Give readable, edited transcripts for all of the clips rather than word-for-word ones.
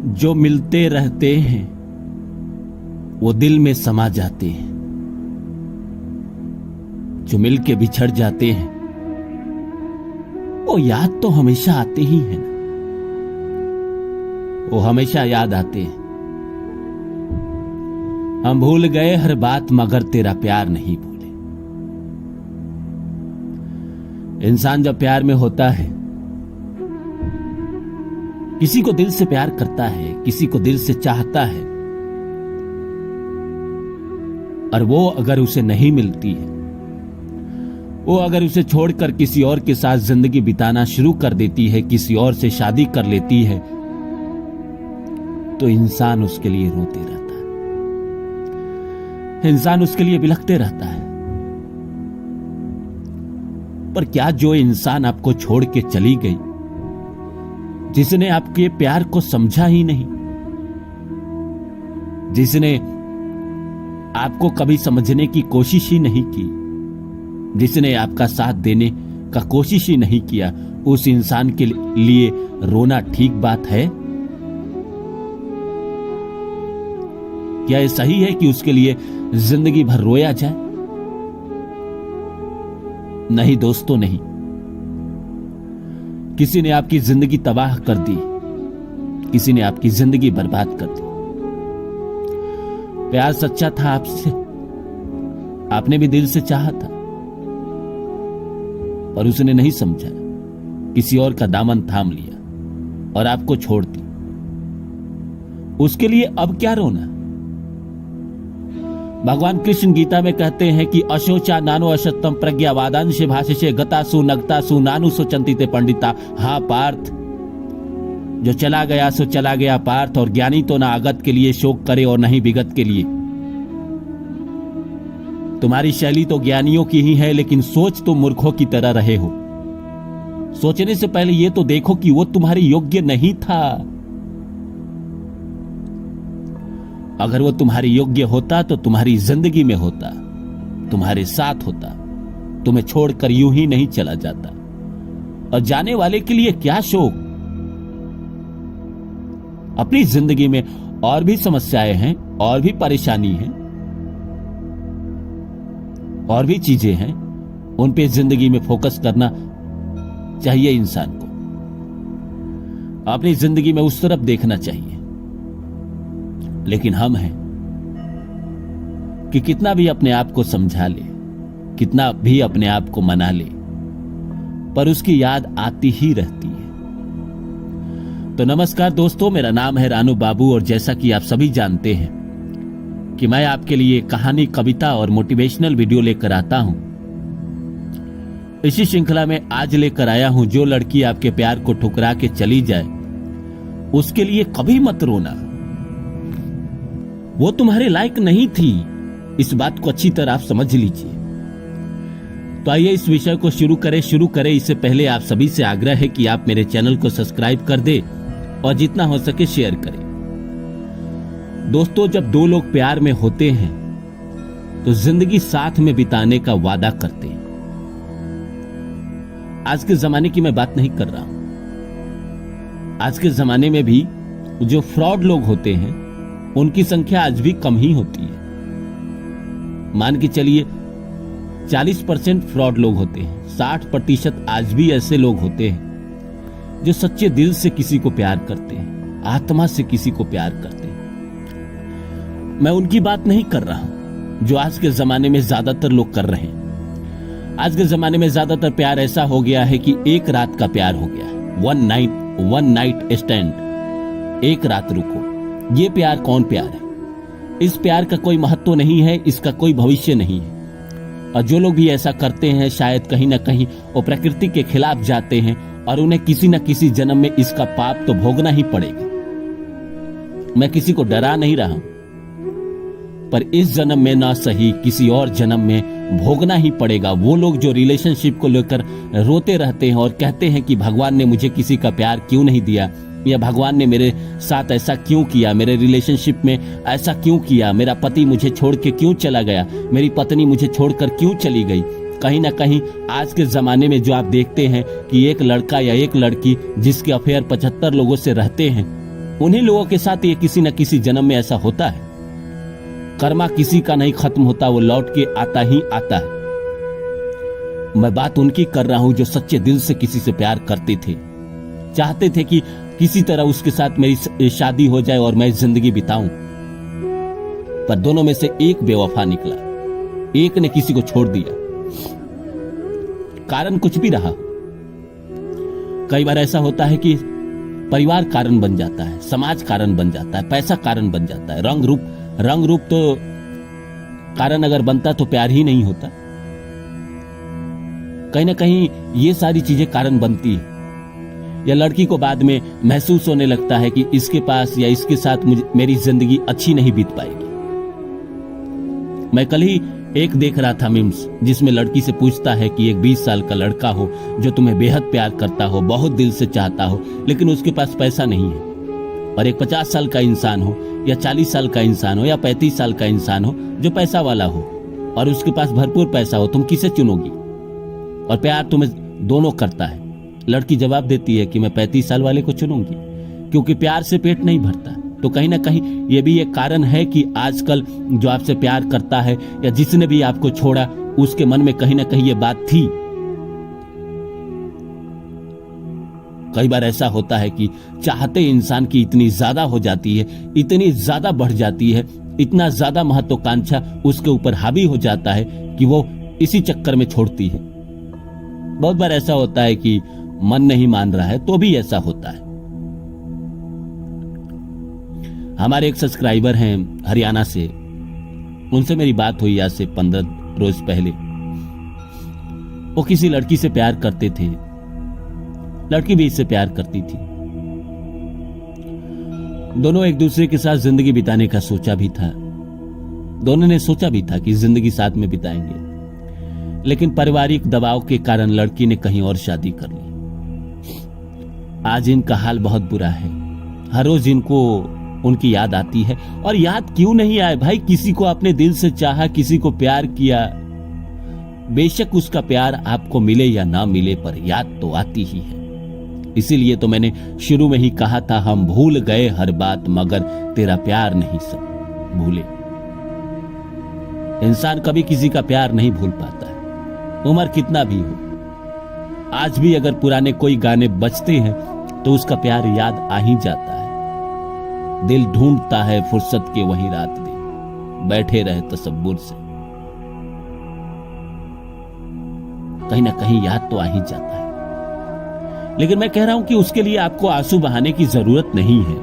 जो मिलते रहते हैं वो दिल में समा जाते हैं, जो मिलके बिछड़ जाते हैं वो याद तो हमेशा आते ही हैं ना, वो हमेशा याद आते हैं। हम भूल गए हर बात मगर तेरा प्यार नहीं भूले। इंसान जब प्यार में होता है, किसी को दिल से प्यार करता है, किसी को दिल से चाहता है, और वो अगर उसे नहीं मिलती है, वो अगर उसे छोड़कर किसी और के साथ जिंदगी बिताना शुरू कर देती है, किसी और से शादी कर लेती है, तो इंसान उसके लिए रोते रहता है, इंसान उसके लिए बिलखते रहता है। पर क्या जो इंसान आपको छोड़ के चली गई, जिसने आपके प्यार को समझा ही नहीं, जिसने आपको कभी समझने की कोशिश ही नहीं की, जिसने आपका साथ देने का कोशिश ही नहीं किया, उस इंसान के लिए रोना ठीक बात है? क्या ये सही है कि उसके लिए जिंदगी भर रोया जाए? नहीं दोस्तों, नहीं। किसी ने आपकी जिंदगी तबाह कर दी, किसी ने आपकी जिंदगी बर्बाद कर दी। प्यार सच्चा था आपसे, आपने भी दिल से चाहा था, पर उसने नहीं समझा, किसी और का दामन थाम लिया और आपको छोड़ दी। उसके लिए अब क्या रोना? भगवान कृष्ण गीता में कहते हैं कि अशोचा नानो अशतम प्रज्ञावादांश भाषे गतासु नगतासु नानु सोचंतिते पंडिता। हा पार्थ, जो चला गया सो चला गया पार्थ, और ज्ञानी तो ना आगत के लिए शोक करे और नहीं विगत के लिए। तुम्हारी शैली तो ज्ञानियों की ही है, लेकिन सोच तुम मूर्खों की तरह रहे हो। सोचने से पहले यह तो देखो कि वो तुम्हारे योग्य नहीं था। अगर वो तुम्हारे योग्य होता तो तुम्हारी जिंदगी में होता, तुम्हारे साथ होता, तुम्हें छोड़कर यूं ही नहीं चला जाता। और जाने वाले के लिए क्या शोक? अपनी जिंदगी में और भी समस्याएं हैं, और भी परेशानी है, और भी चीजें हैं, उन पे जिंदगी में फोकस करना चाहिए इंसान को। अपनी जिंदगी में उस तरफ देखना चाहिए। लेकिन हम हैं कि कितना भी अपने आप को समझा ले, कितना भी अपने आप को मना ले, पर उसकी याद आती ही रहती है। तो नमस्कार दोस्तों, मेरा नाम है रानू बाबू, और जैसा कि आप सभी जानते हैं कि मैं आपके लिए कहानी, कविता और मोटिवेशनल वीडियो लेकर आता हूं। इसी श्रृंखला में आज लेकर आया हूं, जो लड़की आपके प्यार को ठुकरा के चली जाए, उसके लिए कभी मत रोना। वो तुम्हारे लायक नहीं थी, इस बात को अच्छी तरह आप समझ लीजिए। तो आइए इस विषय को शुरू करें। इससे पहले आप सभी से आग्रह है कि आप मेरे चैनल को सब्सक्राइब कर दे और जितना हो सके शेयर करें। दोस्तों, जब दो लोग प्यार में होते हैं तो जिंदगी साथ में बिताने का वादा करते हैं। आज के जमाने की मैं बात नहीं कर रहा हूं। आज के जमाने में भी जो फ्रॉड लोग होते हैं उनकी संख्या आज भी कम ही होती है। मान के चलिए 40% फ्रॉड लोग होते हैं, 60% आज भी ऐसे लोग होते हैं जो सच्चे दिल से किसी को प्यार करते हैं, आत्मा से किसी को प्यार करते हैं। मैं उनकी बात नहीं कर रहा हूं जो आज के जमाने में ज्यादातर लोग कर रहे हैं। आज के जमाने में ज्यादातर प्यार ऐसा हो गया है कि एक रात का प्यार हो गया है, वन नाइट स्टैंड, एक रात रुको। ये प्यार कौन प्यार है? इस प्यार का कोई महत्व नहीं है, इसका कोई भविष्य नहीं है। और जो लोग भी ऐसा करते हैं, शायद कहीं ना कहीं वो प्रकृति के खिलाफ जाते हैं, और उन्हें किसी न किसी जन्म में इसका पाप तो भोगना ही पड़ेगा। मैं किसी को डरा नहीं रहा हूं, पर इस जन्म में ना सही, किसी और जन्म में भोगना ही पड़ेगा। वो लोग जो रिलेशनशिप को लेकर रोते रहते हैं और कहते हैं कि भगवान ने मुझे किसी का प्यार क्यों नहीं दिया, या भगवान ने मेरे साथ ऐसा क्यों किया, मेरे रिलेशनशिप में ऐसा क्यों किया, मेरा पति मुझे छोड़ के क्यों चला गया, मेरी पत्नी मुझे छोड़कर क्यों चली गई। कहीं ना कहीं आज के जमाने में जो आप देखते हैं कि एक लड़का या एक लड़की जिसके अफेयर 75 लोगों से रहते हैं, उन्हीं लोगों के साथ ये किसी न किसी जन्म में ऐसा होता है। कर्मा किसी का नहीं खत्म होता, वो लौट के आता ही आता है। मैं बात उनकी कर रहा हूं जो सच्चे दिल से किसी से प्यार करते थे, चाहते थे कि किसी तरह उसके साथ मेरी शादी हो जाए और मैं जिंदगी बिताऊं। पर दोनों में से एक बेवफा निकला, एक ने किसी को छोड़ दिया। कारण कुछ भी रहा। कई बार ऐसा होता है कि परिवार कारण बन जाता है, समाज कारण बन जाता है, पैसा कारण बन जाता है, रंग रूप तो कारण अगर बनता तो प्यार ही नहीं होता। कहीं ना कहीं ये सारी चीजें कारण बनती है। या लड़की को बाद में महसूस होने लगता है कि इसके पास या इसके साथ मेरी जिंदगी अच्छी नहीं बीत पाएगी। मैं कल ही एक देख रहा था मीम्स, जिसमें लड़की से पूछता है कि एक 20 साल का लड़का हो जो तुम्हें बेहद प्यार करता हो, बहुत दिल से चाहता हो, लेकिन उसके पास पैसा नहीं है, और एक 50 साल का इंसान हो या 40 साल का इंसान हो या 35 साल का इंसान हो जो पैसा वाला हो और उसके पास भरपूर पैसा हो, तुम किसे चुनोगी? और प्यार तुम्हें दोनों करता है। लड़की जवाब देती है कि मैं 35 साल वाले को चुनूंगी, क्योंकि प्यार से पेट नहीं भरता। तो कहीं ना कहीं ये भी एक कारण है कि आजकल जो आपसे प्यार करता है या जिसने भी आपको छोड़ा, उसके मन में कहीं ना कहीं ये बात थी। कई बार ऐसा होता है कि चाहते इंसान की इतनी ज्यादा हो जाती है, इतनी ज्यादा बढ़ जाती है, इतना ज्यादा महत्वाकांक्षा उसके ऊपर हावी हो जाता है कि वो इसी चक्कर में छोड़ती है। बहुत बार ऐसा होता है कि मन नहीं मान रहा है तो भी ऐसा होता है। हमारे एक सब्सक्राइबर हैं हरियाणा से, उनसे मेरी बात हुई आज से 15 रोज पहले। वो किसी लड़की से प्यार करते थे, लड़की भी इससे प्यार करती थी। दोनों एक दूसरे के साथ जिंदगी बिताने का सोचा भी था, दोनों ने सोचा भी था कि जिंदगी साथ में बिताएंगे, लेकिन पारिवारिक दबाव के कारण लड़की ने कहीं और शादी कर ली। आज इनका हाल बहुत बुरा है। हर रोज इनको उनकी याद आती है, और याद क्यों नहीं आए भाई? किसी को अपने दिल से चाहा, किसी को प्यार किया, बेशक उसका प्यार आपको मिले या ना मिले, पर याद तो आती ही है। इसीलिए तो मैंने शुरू में ही कहा था, हम भूल गए हर बात मगर तेरा प्यार नहीं सब भूले। इंसान कभी किसी का प्यार नहीं भूल पाता है, उम्र कितना भी हो। आज भी अगर पुराने कोई गाने बजते हैं तो उसका प्यार याद आ ही जाता है। दिल ढूंढता है फुर्सत के वही रात दिन, बैठे रहे तसव्वुर से। कहीं ना कहीं याद तो आ ही जाता है। लेकिन मैं कह रहा हूं कि उसके लिए आपको आंसू बहाने की जरूरत नहीं है।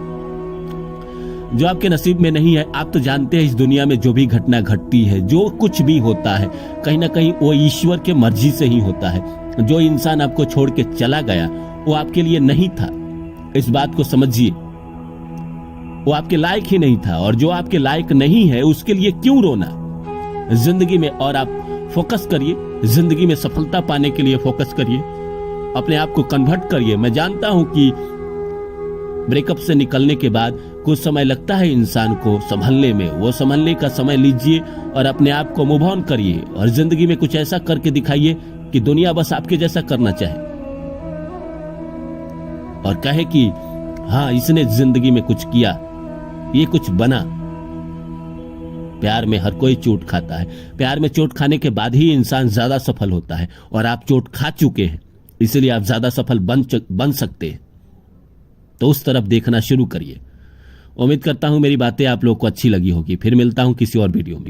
जो आपके नसीब में नहीं है, आप तो जानते हैं इस दुनिया में जो भी घटना घटती है, जो कुछ भी होता है, कहीं ना कहीं वो ईश्वर के मर्जी से ही होता है। जो इंसान आपको छोड़ के चला गया वो आपके लिए नहीं था, इस बात को समझिए। वो आपके लायक ही नहीं था, और जो आपके लायक नहीं है उसके लिए क्यों रोना जिंदगी में। और आप फोकस करिए, जिंदगी में सफलता पाने के लिए फोकस करिए, अपने आप को कन्वर्ट करिए। मैं जानता हूं कि ब्रेकअप से निकलने के बाद कुछ समय लगता है इंसान को संभलने में, वो संभलने का समय लीजिए और अपने आप को मूव ऑन करिए, और जिंदगी में कुछ ऐसा करके दिखाइए कि दुनिया बस आपके जैसा करना चाहे और कहे कि हाँ, इसने जिंदगी में कुछ किया, ये कुछ बना। प्यार में हर कोई चोट खाता है, प्यार में चोट खाने के बाद ही इंसान ज्यादा सफल होता है, और आप चोट खा चुके हैं, इसलिए आप ज्यादा सफल बन सकते हैं। तो उस तरफ देखना शुरू करिए। उम्मीद करता हूं मेरी बातें आप लोग को अच्छी लगी होगी। फिर मिलता हूं किसी और वीडियो में।